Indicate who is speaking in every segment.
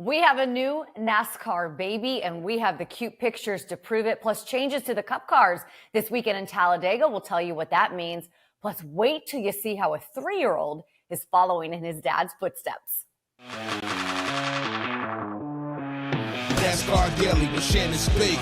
Speaker 1: We have a new NASCAR baby, and we have the cute pictures to prove it, plus changes to the Cup cars this weekend in Talladega. We'll tell you what that means. Plus, wait till you see how a 3-year-old is following in his dad's footsteps.
Speaker 2: NASCAR Daily with Shannon Spake.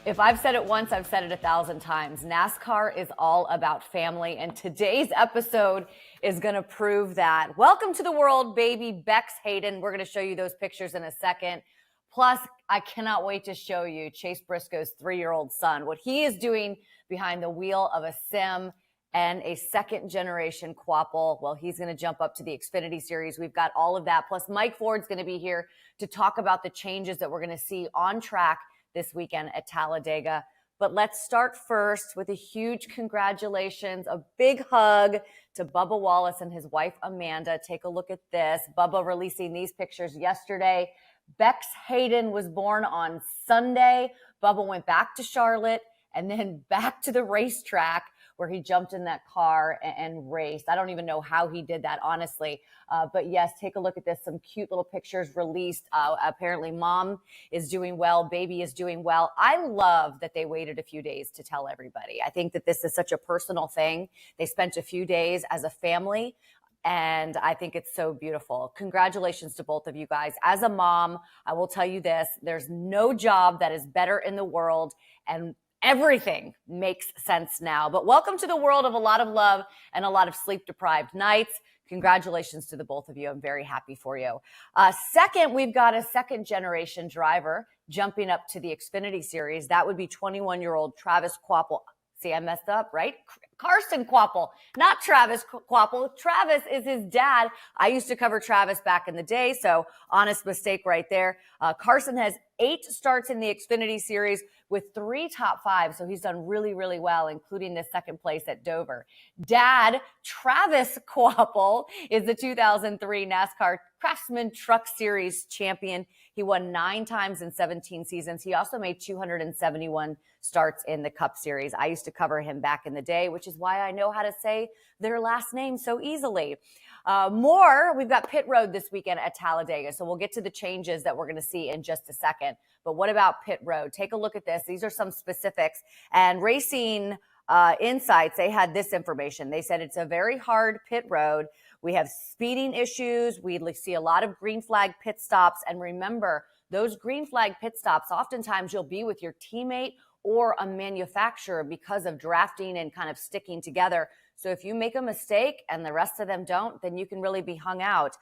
Speaker 1: If I've said it once, I've said it 1,000 times. NASCAR is all about family, and today's episode is going to prove that. Welcome to the world, baby. Bex Hayden. We're going to show you those pictures in a second. Plus, I cannot wait to show you Chase Briscoe's 3-year-old son, what he is doing behind the wheel of a sim and a second-generation quapple. Well, he's going to jump up to the Xfinity Series. We've got all of that. Plus, Mike Forde's going to be here to talk about the changes that we're going to see on track this weekend at Talladega. But let's start first with a huge congratulations, a big hug to Bubba Wallace and his wife, Amanda. Take a look at this. Bubba releasing these pictures yesterday. Bex Hayden was born on Sunday. Bubba went back to Charlotte and then back to the racetrack where he jumped in that car and raced. I don't even know how he did that, honestly. But yes, take a look at this. Some cute little pictures released. Apparently mom is doing well. Baby is doing well. I love that they waited a few days to tell everybody. I think that this is such a personal thing. They spent a few days as a family, and I think it's so beautiful. Congratulations to both of you guys. As a mom, I will tell you this, there's no job that is better in the world, and everything makes sense now. But welcome to the world of a lot of love and a lot of sleep-deprived nights. Congratulations to the both of you. I'm very happy for you. Second, we've got a second-generation driver jumping up to the Xfinity Series. That would be 21-year-old Travis Kvapil. See, I messed up, right? Carson Kvapil, not Travis Kvapil. Travis is his dad. I used to cover Travis back in the day, so honest mistake right there. Carson has 8 starts in the Xfinity Series with 3 top 5, so he's done really, really well, including the second place at Dover. Dad, Travis Kvapil, is the 2003 NASCAR Craftsman Truck Series champion. He won 9 times in 17 seasons. He also made 271 starts in the Cup Series. I used to cover him back in the day, which is why I know how to say their last name so easily. We've got pit road this weekend at Talladega, so we'll get to the changes that we're going to see in just a second. But what about pit road? Take a look at this. These are some specifics. And Racing Insights, they had this information. They said it's a very hard pit road. We have speeding issues. We see a lot of green flag pit stops. And remember, those green flag pit stops, oftentimes you'll be with your teammate or a manufacturer because of drafting and kind of sticking together. So if you make a mistake and the rest of them don't, then you can really be hung out.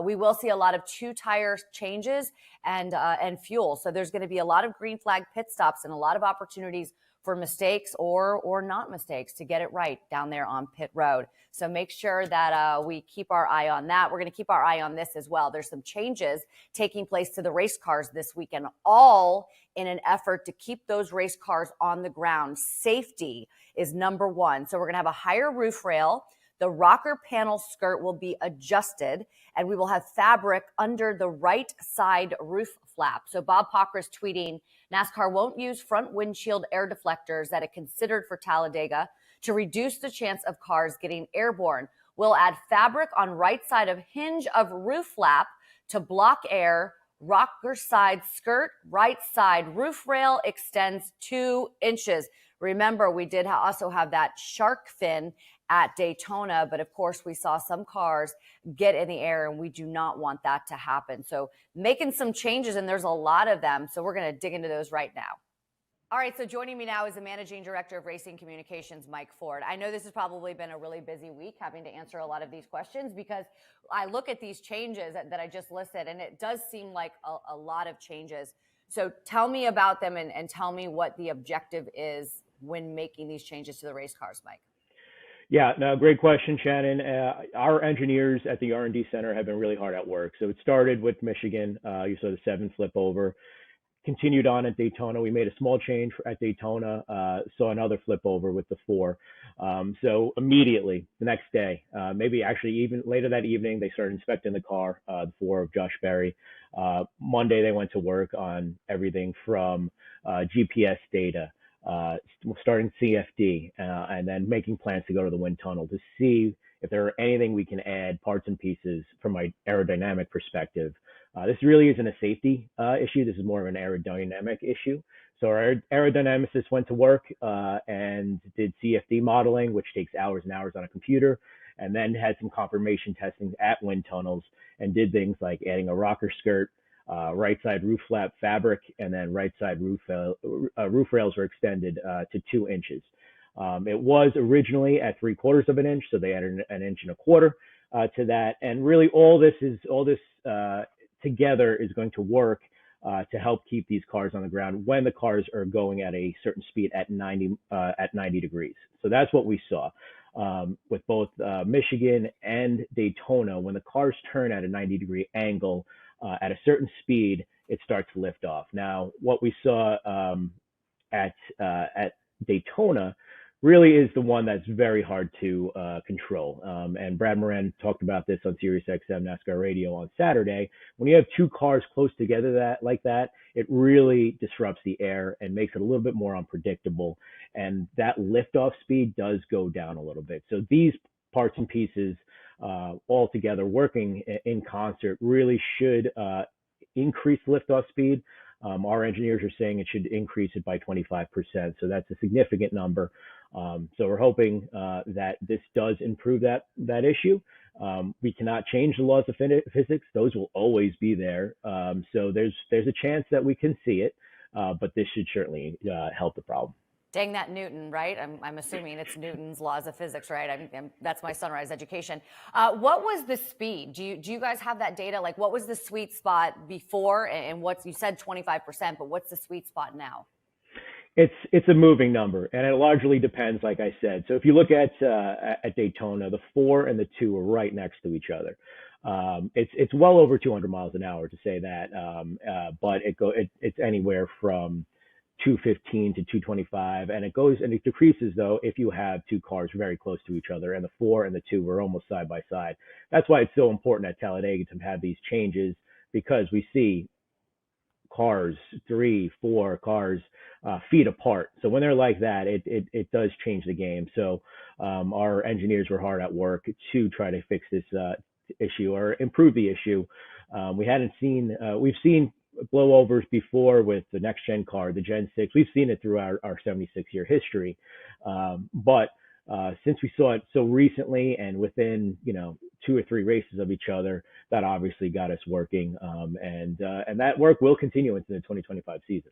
Speaker 1: We will see a lot of 2-tire changes and fuel. So there's going to be a lot of green flag pit stops and a lot of opportunities for mistakes or not mistakes to get it right down there on pit road. So make sure that we keep our eye on that. We're going to keep our eye on this as well. There's some changes taking place to the race cars this weekend, all in an effort to keep those race cars on the ground. Safety is number one. So we're going to have a higher roof rail. The rocker panel skirt will be adjusted, and we will have fabric under the right side roof flap. So Bob Pockrass tweeting, NASCAR won't use front windshield air deflectors that it considered for Talladega to reduce the chance of cars getting airborne. We'll add fabric on right side of hinge of roof flap to block air. Rocker side skirt, right side roof rail extends 2 inches. Remember, we did also have that shark fin at Daytona, but of course we saw some cars get in the air, and we do not want that to happen. So making some changes, and there's a lot of them. So we're going to dig into those right now. All right, so joining me now is the Managing Director of Racing Communications, Mike Forde. I know this has probably been a really busy week having to answer a lot of these questions because I look at these changes that I just listed, and it does seem like a lot of changes. So tell me about them and tell me what the objective is when making these changes to the race cars, Mike.
Speaker 3: Yeah, no, great question, Shannon. Our engineers at the R&D Center have been really hard at work. So it started with Michigan. You saw the 7 flip over. Continued on at Daytona. We made a small change at Daytona, saw another flip over with the 4. So immediately, the next day, maybe actually even later that evening, they started inspecting the car, the 4 of Josh Berry. Monday, they went to work on everything from GPS data, starting CFD, and then making plans to go to the wind tunnel to see if there are anything we can add, parts and pieces from my aerodynamic perspective. This really isn't a safety issue. This is more of an aerodynamic issue. So our aerodynamicist went to work and did CFD modeling, which takes hours and hours on a computer, and then had some confirmation testing at wind tunnels and did things like adding a rocker skirt, right side roof flap fabric, and then right side roof rails were extended to 2 inches. It was originally at 3/4 of an inch, so they added an inch and a quarter to that. And really, all this together is going to work to help keep these cars on the ground when the cars are going at a certain speed at 90 degrees. So that's what we saw with both Michigan and Daytona. When the cars turn at a 90-degree angle at a certain speed, it starts to lift off. Now, what we saw at Daytona really is the one that's very hard to control. And Brad Moran talked about this on SiriusXM NASCAR Radio on Saturday. When you have 2 cars close together like that, it really disrupts the air and makes it a little bit more unpredictable. And that liftoff speed does go down a little bit. So these parts and pieces all together working in concert really should increase liftoff speed. Our engineers are saying it should increase it by 25%. So that's a significant number. So we're hoping that this does improve that issue. We cannot change the laws of physics; those will always be there. So there's a chance that we can see it, but this should certainly help the problem.
Speaker 1: Dang that Newton, right? I'm assuming it's Newton's laws of physics, right? That's my Sunrise education. What was the speed? Do you guys have that data? Like, what was the sweet spot before, and you said 25%, but what's the sweet spot now?
Speaker 3: It's a moving number, and it largely depends, like I said. So if you look at Daytona, the 4 and the 2 are right next to each other. It's well over 200 miles an hour to say that, but it's anywhere from 215 to 225, and it decreases though if you have 2 cars very close to each other, and the 4 and the 2 were almost side by side. That's why it's so important at Talladega to have these changes, because we see cars, 3, 4 cars feet apart. So when they're like that, it does change the game. So our engineers were hard at work to try to fix this issue or improve the issue. We've seen blowovers before with the next gen car, the Gen 6. We've seen it through our 76-year history. But since we saw it so recently and within 2 or 3 races of each other, that obviously got us working, and that work will continue into the 2025 season.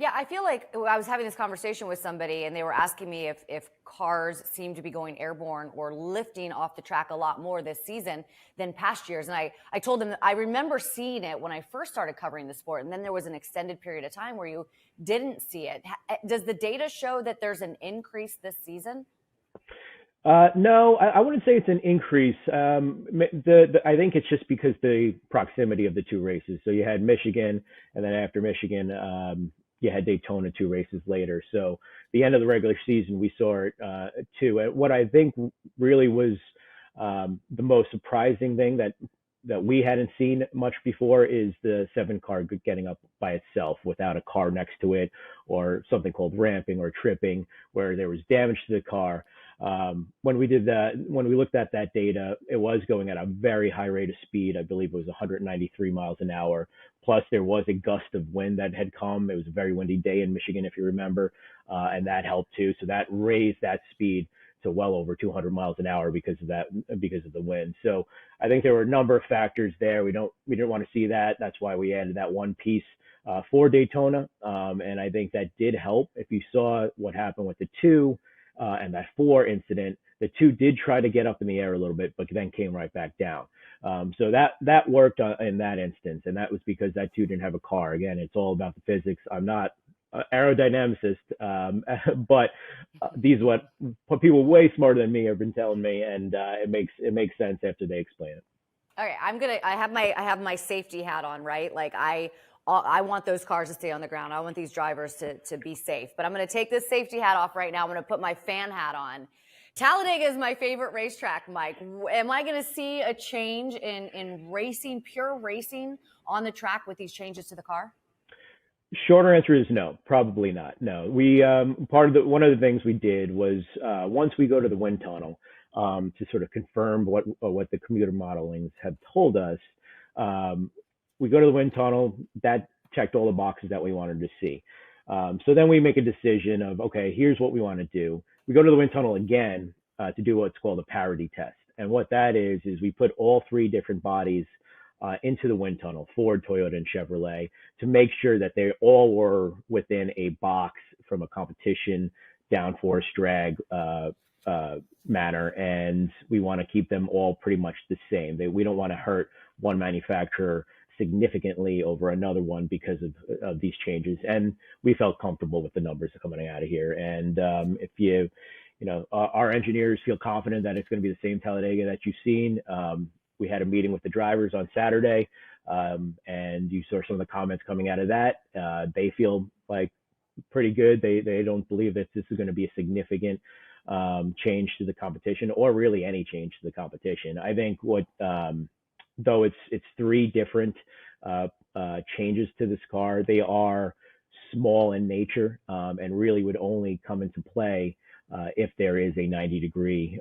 Speaker 1: Yeah, I feel like I was having this conversation with somebody, and they were asking me if cars seem to be going airborne or lifting off the track a lot more this season than past years. And I told them that I remember seeing it when I first started covering the sport, and then there was an extended period of time where you didn't see it. Does the data show that there's an increase this season?
Speaker 3: No, I wouldn't say it's an increase. I think it's just because the proximity of the 2 races. So you had Michigan, and then after Michigan, you had Daytona 2 races later. So the end of the regular season, we saw it too. And what I think really was the most surprising thing that we hadn't seen much before is the 7 car getting up by itself without a car next to it, or something called ramping or tripping, where there was damage to the car. When we looked at that data, it was going at a very high rate of speed. I believe it was 193 miles an hour. Plus, there was a gust of wind that had come. It was a very windy day in Michigan, if you remember, and that helped too. So that raised that speed to well over 200 miles an hour because of the wind. So I think there were a number of factors there. We didn't want to see that. That's why we added that one piece for Daytona, and I think that did help. If you saw what happened with the 2 and that 4 incident, the 2 did try to get up in the air a little bit, but then came right back down. So that worked in that instance, and that was because that 2 didn't have a car. Again, it's all about the physics. I'm not an aerodynamicist, but these are what people way smarter than me have been telling me, and it makes sense after they explain it.
Speaker 1: Okay, I have my safety hat on, right? Like I want those cars to stay on the ground. I want these drivers to be safe. But I'm going to take this safety hat off right now. I'm going to put my fan hat on. Talladega is my favorite racetrack, Mike. Am I going to see a change in racing, pure racing on the track with these changes to the car?
Speaker 3: Shorter answer is no, probably not. No, we one of the things we did was once we go to the wind tunnel, to sort of confirm what the computer modelings have told us. We go to the wind tunnel. That checked all the boxes that we wanted to see. So then we make a decision of, okay, here's what we want to do. We go to the wind tunnel again to do what's called a parity test. And what that is we put all three different bodies into the wind tunnel, Ford, Toyota, and Chevrolet, to make sure that they all were within a box from a competition downforce drag manner. And we want to keep them all pretty much the same. We don't want to hurt one manufacturer significantly over another one because of these changes. And we felt comfortable with the numbers coming out of here. And if our engineers feel confident that it's going to be the same Talladega that you've seen. We had a meeting with the drivers on Saturday, and you saw some of the comments coming out of that. They feel like pretty good. They don't believe that this is going to be a significant change to the competition, or really any change to the competition. I think though it's three different changes to this car, they are small in nature and really would only come into play if there is a 90-degree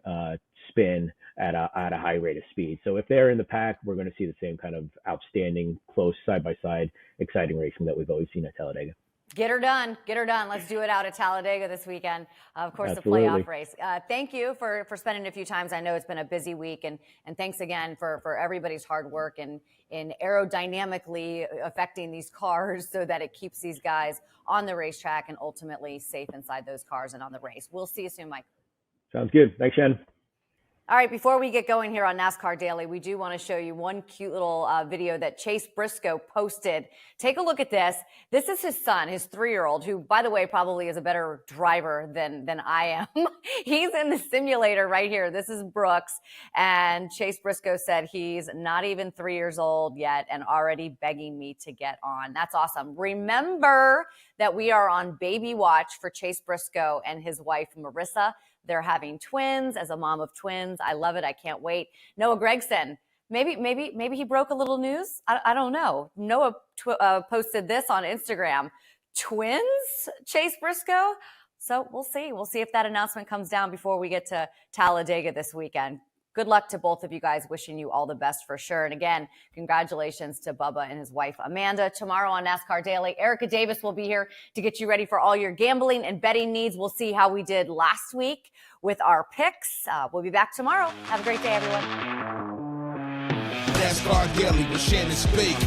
Speaker 3: spin at a high rate of speed. So if they're in the pack, we're going to see the same kind of outstanding, close, side-by-side, exciting racing that we've always seen at Talladega.
Speaker 1: Get her done. Get her done. Let's do it out at Talladega this weekend. Of course,
Speaker 3: Absolutely.
Speaker 1: The playoff race. Thank you for spending a few times. I know it's been a busy week, and thanks again for everybody's hard work in aerodynamically affecting these cars so that it keeps these guys on the racetrack and ultimately safe inside those cars and on the race. We'll see you soon, Mike.
Speaker 3: Sounds good. Thanks, Shannon.
Speaker 1: All right, before we get going here on NASCAR Daily, we do want to show you one cute little video that Chase Briscoe posted. Take a look at this. This is his son, his 3-year-old, who, by the way, probably is a better driver than I am. He's in the simulator right here. This is Brooks, and Chase Briscoe said he's not even 3 years old yet and already begging me to get on. That's awesome. Remember that we are on baby watch for Chase Briscoe and his wife, Marissa. They're having twins. As a mom of twins, I love it. I can't wait. Noah Gregson, maybe he broke a little news. I don't know. Noah posted this on Instagram. Twins, Chase Briscoe. So we'll see. We'll see if that announcement comes down before we get to Talladega this weekend. Good luck to both of you guys. Wishing you all the best for sure. And again, congratulations to Bubba and his wife, Amanda. Tomorrow on NASCAR Daily, Erica Davis will be here to get you ready for all your gambling and betting needs. We'll see how we did last week with our picks. We'll be back tomorrow. Have a great day, everyone.
Speaker 2: NASCAR Daily with Shannon Spake.